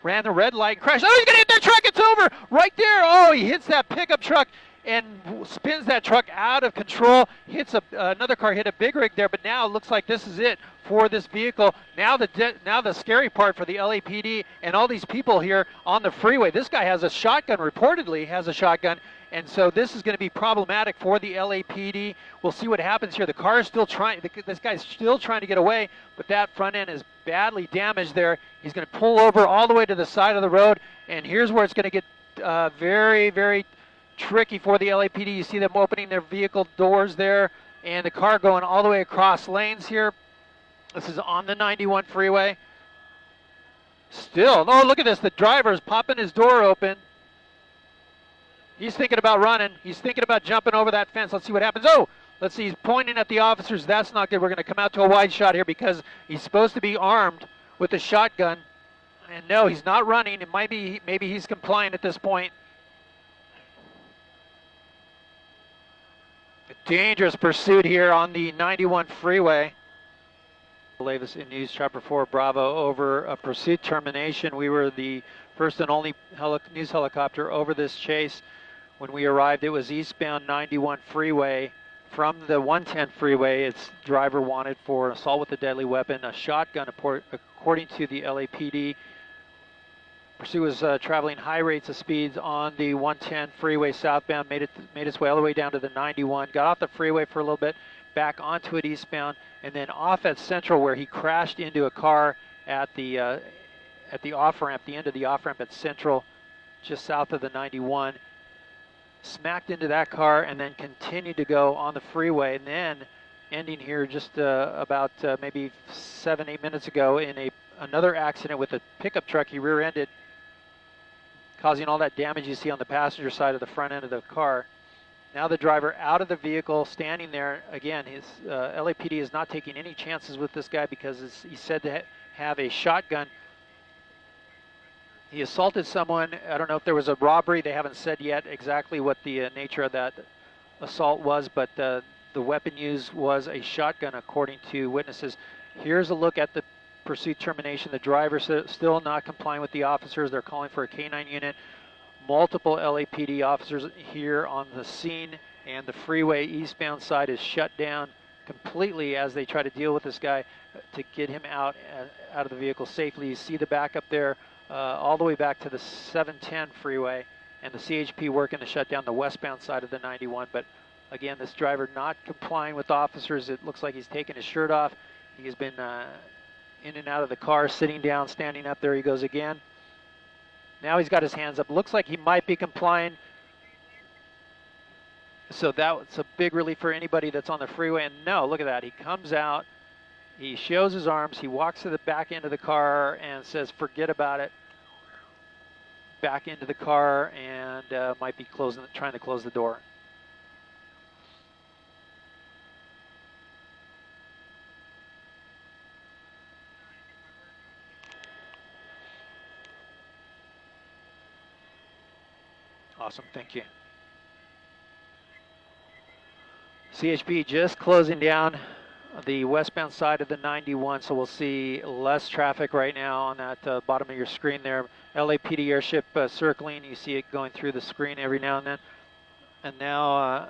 ran the red light, crashed. Oh, he's going to hit that truck. It's over right there. Oh, he hits that pickup truck and spins that truck out of control, hits another car, hit a big rig there, but now it looks like this is it for this vehicle. Now the scary part for the LAPD and all these people here on the freeway. This guy has a shotgun, reportedly has a shotgun, and so this is going to be problematic for the LAPD. We'll see what happens here. The car is still trying, this guy's still trying to get away, but that front end is badly damaged there. He's going to pull over all the way to the side of the road, and here's where it's going to get very, very tricky for the LAPD. You see them opening their vehicle doors there, and the car going all the way across lanes here. This is on the 91 freeway. Still, oh, look at this. The driver's popping his door open. He's thinking about running. He's thinking about jumping over that fence. Let's see what happens. Oh, let's see. He's pointing at the officers. That's not good. We're going to come out to a wide shot here because he's supposed to be armed with a shotgun. And no, he's not running. It might be, maybe he's compliant at this point. A dangerous pursuit here on the 91 freeway. Latest in News Chopper 4 Bravo over a pursuit termination. We were the first and only news helicopter over this chase. When we arrived, it was eastbound 91 freeway from the 110 freeway. Its driver wanted for assault with a deadly weapon, a shotgun, according to the LAPD. Pursuit was traveling high rates of speeds on the 110 freeway southbound, made its way all the way down to the 91, got off the freeway for a little bit, back onto it eastbound, and then off at Central, where he crashed into a car at the off-ramp, the end of the off-ramp at Central, just south of the 91, smacked into that car and then continued to go on the freeway, and then ending here just about maybe 7-8 minutes ago in another accident with a pickup truck. He rear-ended, causing all that damage you see on the passenger side of the front end of the car. Now the driver out of the vehicle, standing there. Again, his LAPD is not taking any chances with this guy because he's said to have a shotgun. He assaulted someone. I don't know if there was a robbery. They haven't said yet exactly what the nature of that assault was, but the weapon used was a shotgun, according to witnesses. Here's a look at the pursuit termination. The driver still not complying with the officers. They're calling for a K-9 unit. Multiple LAPD officers here on the scene, and the freeway eastbound side is shut down completely as they try to deal with this guy to get him out of the vehicle safely. You see the backup there all the way back to the 710 freeway, and the CHP working to shut down the westbound side of the 91. But again, this driver not complying with officers. It looks like he's taken his shirt off. He's been in and out of the car, sitting down, standing up. There he goes again. Now he's got his hands up. Looks like he might be complying. So that's a big relief for anybody that's on the freeway. And no, look at that. He comes out. He shows his arms. He walks to the back end of the car and says, forget about it. Back into the car and might be trying to close the door. Awesome, thank you. CHP just closing down the westbound side of the 91, so we'll see less traffic right now on that bottom of your screen there. LAPD airship circling, you see it going through the screen every now and then. And now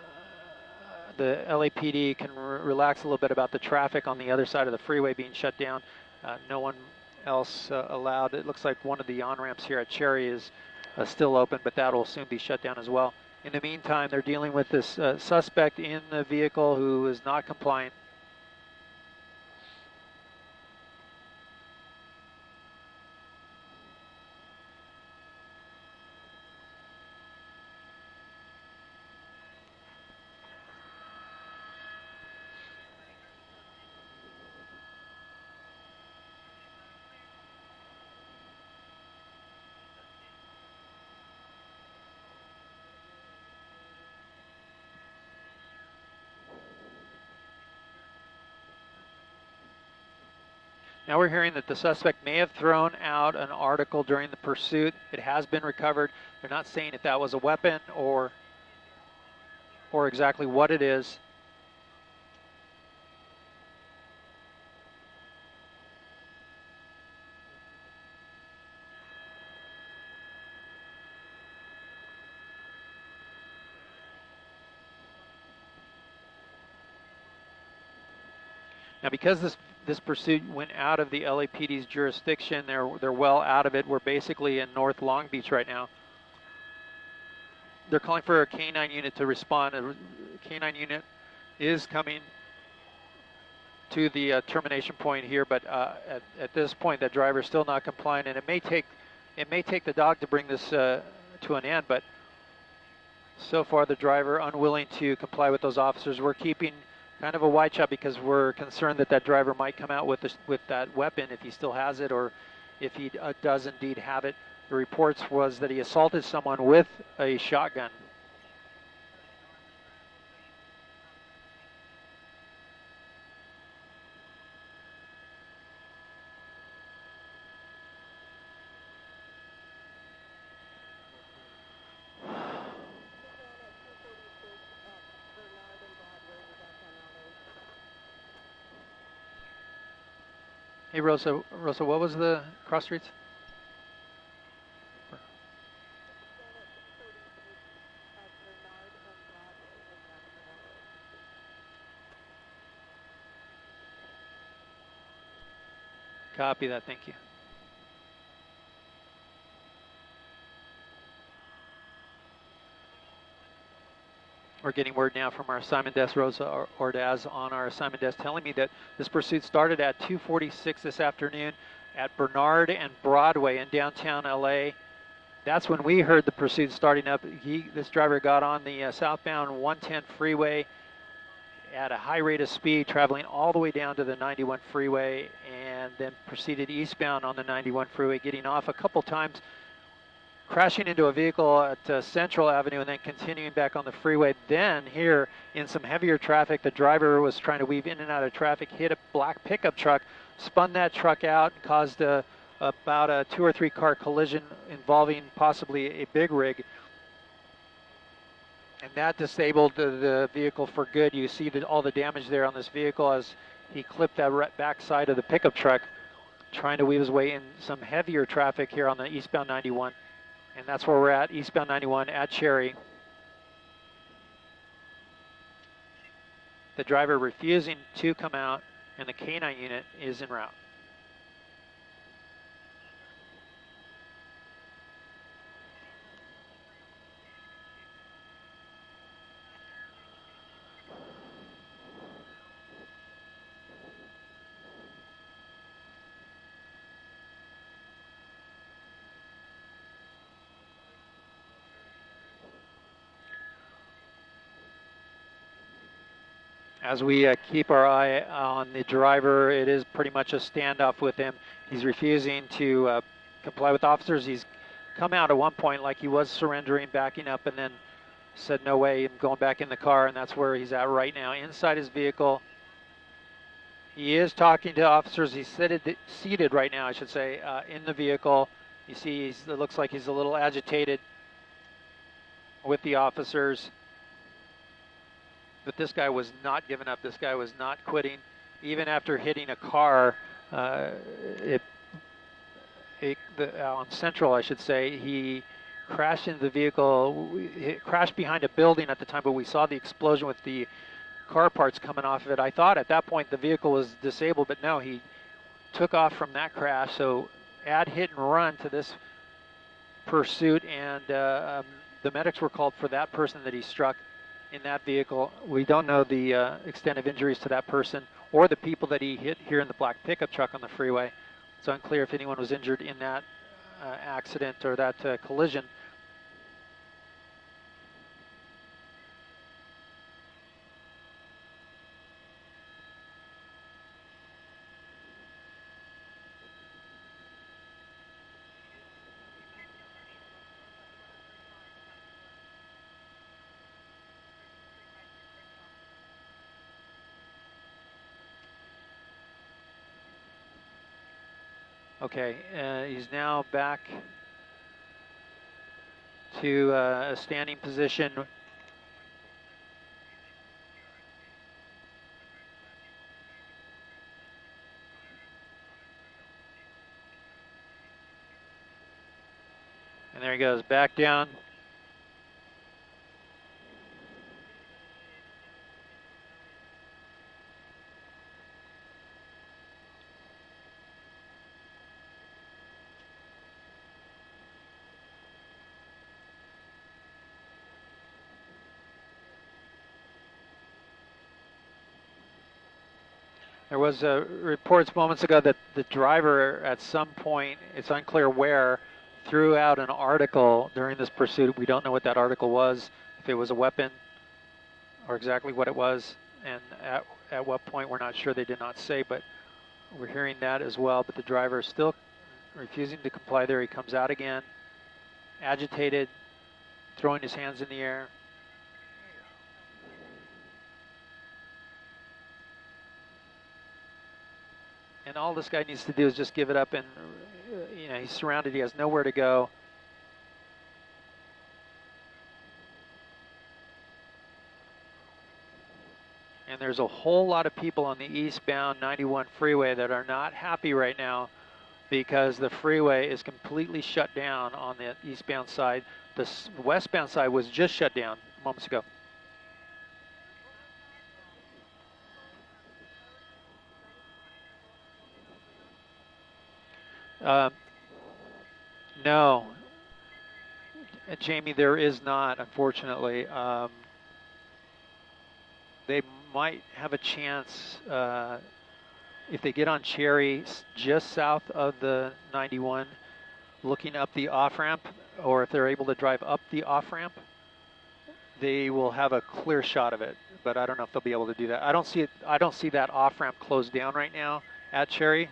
the LAPD can relax a little bit about the traffic on the other side of the freeway being shut down. No one else allowed. It looks like one of the on-ramps here at Cherry is still open, but that will soon be shut down as well. In the meantime, they're dealing with this suspect in the vehicle who is not compliant. Now we're hearing that the suspect may have thrown out an article during the pursuit. It has been recovered. They're not saying if that was a weapon or exactly what it is. Now, because this pursuit went out of the LAPD's jurisdiction, they're well out of it. We're basically in North Long Beach right now. They're calling for a K-9 unit to respond. A K-9 unit is coming to the termination point here, but at this point, that driver is still not complying, and it may take the dog to bring this to an end. But so far, the driver unwilling to comply with those officers. We're keeping kind of a wide shot because we're concerned that that driver might come out with that weapon if he still has it, or if he does indeed have it. The reports was that he assaulted someone with a shotgun. Hey, Rosa, what was the cross streets? Copy that, thank you. We're getting word now from our assignment desk, Rosa Ordaz, on our assignment desk, telling me that this pursuit started at 2:46 this afternoon at Bernard and Broadway in downtown LA. That's when we heard the pursuit starting up. This driver got on the southbound 110 freeway at a high rate of speed, traveling all the way down to the 91 freeway, and then proceeded eastbound on the 91 freeway, getting off a couple times, crashing into a vehicle at Central Avenue, and then continuing back on the freeway. Then here, in some heavier traffic, the driver was trying to weave in and out of traffic, hit a black pickup truck, spun that truck out, and caused about a 2 or 3 car collision involving possibly a big rig. And that disabled the vehicle for good. You see all the damage there on this vehicle as he clipped that back side of the pickup truck, trying to weave his way in some heavier traffic here on the eastbound 91. And that's where we're at, eastbound 91 at Cherry. The driver refusing to come out, and the K-9 unit is en route. As we keep our eye on the driver, it is pretty much a standoff with him. He's refusing to comply with officers. He's come out at one point like he was surrendering, backing up, and then said no way, and going back in the car, and that's where he's at right now, inside his vehicle. He is talking to officers. He's seated right now, I should say, in the vehicle. You see, it looks like he's a little agitated with the officers. But this guy was not giving up. This guy was not quitting. Even after hitting a car on Central, I should say, he crashed into the vehicle. He crashed behind a building at the time, but we saw the explosion with the car parts coming off of it. I thought at that point the vehicle was disabled, but no, he took off from that crash. So add hit and run to this pursuit, and the medics were called for that person that he struck in that vehicle. We don't know the extent of injuries to that person or the people that he hit here in the black pickup truck on the freeway. It's unclear if anyone was injured in that accident or that collision. Okay, he's now back to a standing position. And there he goes, back down. There was reports moments ago that the driver at some point, it's unclear where, threw out an article during this pursuit. We don't know what that article was, if it was a weapon or exactly what it was, and at what point we're not sure. They did not say, but we're hearing that as well. But the driver is still refusing to comply there. He comes out again, agitated, throwing his hands in the air. And all this guy needs to do is just give it up, and you know, he's surrounded, he has nowhere to go. And there's a whole lot of people on the eastbound 91 freeway that are not happy right now because the freeway is completely shut down on the eastbound side. The westbound side was just shut down moments ago. No, Jamie, there is not, unfortunately. They might have a chance if they get on Cherry just south of the 91, looking up the off-ramp, or if they're able to drive up the off-ramp, they will have a clear shot of it. But I don't know if they'll be able to do that. I don't see it. I don't see that off-ramp closed down right now at Cherry.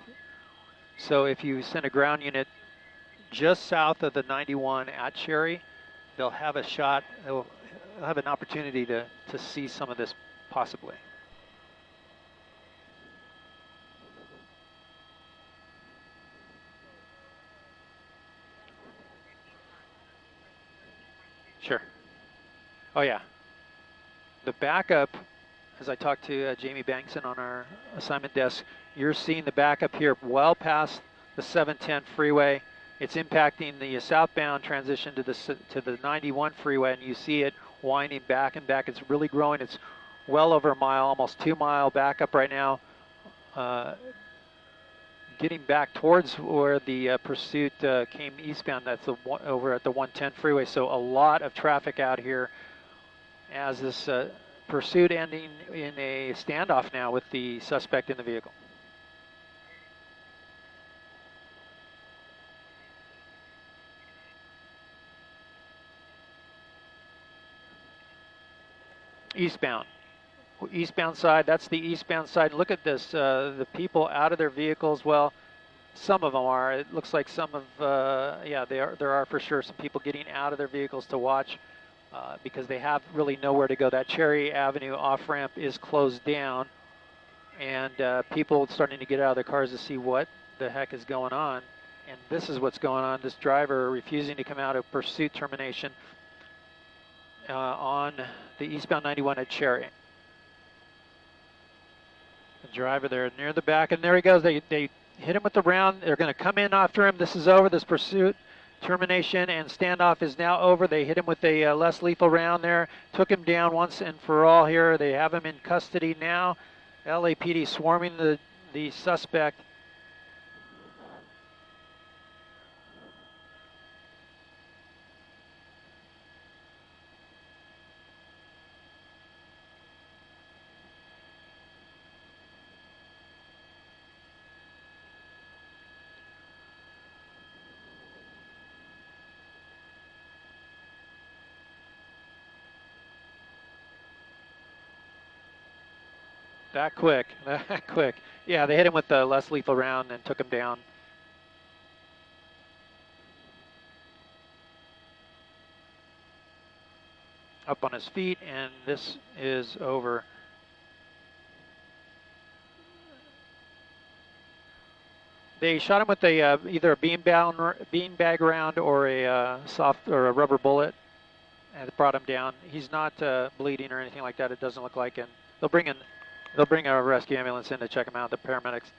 So if you send a ground unit just south of the 91 at Cherry, they'll have a shot. They'll have an opportunity to see some of this possibly. Sure. Oh yeah. The backup, as I talked to Jamie Bankson on our assignment desk, you're seeing the backup here well past the 710 freeway. It's impacting the southbound transition to the 91 freeway, and you see it winding back and back. It's really growing. It's well over a mile, almost 2 mile backup right now. Getting back towards where the pursuit came eastbound. That's over at the 110 freeway. So a lot of traffic out here as this pursuit ending in a standoff now with the suspect in the vehicle. Eastbound side, that's the eastbound side. Look at this, the people out of their vehicles. Well, some of them are. It looks like some of, yeah, there are for sure some people getting out of their vehicles to watch because they have really nowhere to go. That Cherry Avenue off-ramp is closed down, and people starting to get out of their cars to see what the heck is going on. And this is what's going on. This driver refusing to come out of pursuit termination on the eastbound 91 at Cherry. The driver there near the back, and there he goes. They hit him with the round. They're going to come in after him. This is over. This pursuit termination and standoff is now over. They hit him with a less lethal round there. Took him down once and for all here. They have him in custody now. LAPD swarming the suspect. That quick, that quick. Yeah, they hit him with the less lethal round and took him down. Up on his feet, and this is over. They shot him with a either a beanbag round or a soft or a rubber bullet, and it brought him down. He's not bleeding or anything like that. It doesn't look like, and they'll bring a rescue ambulance in to check him out. The paramedics.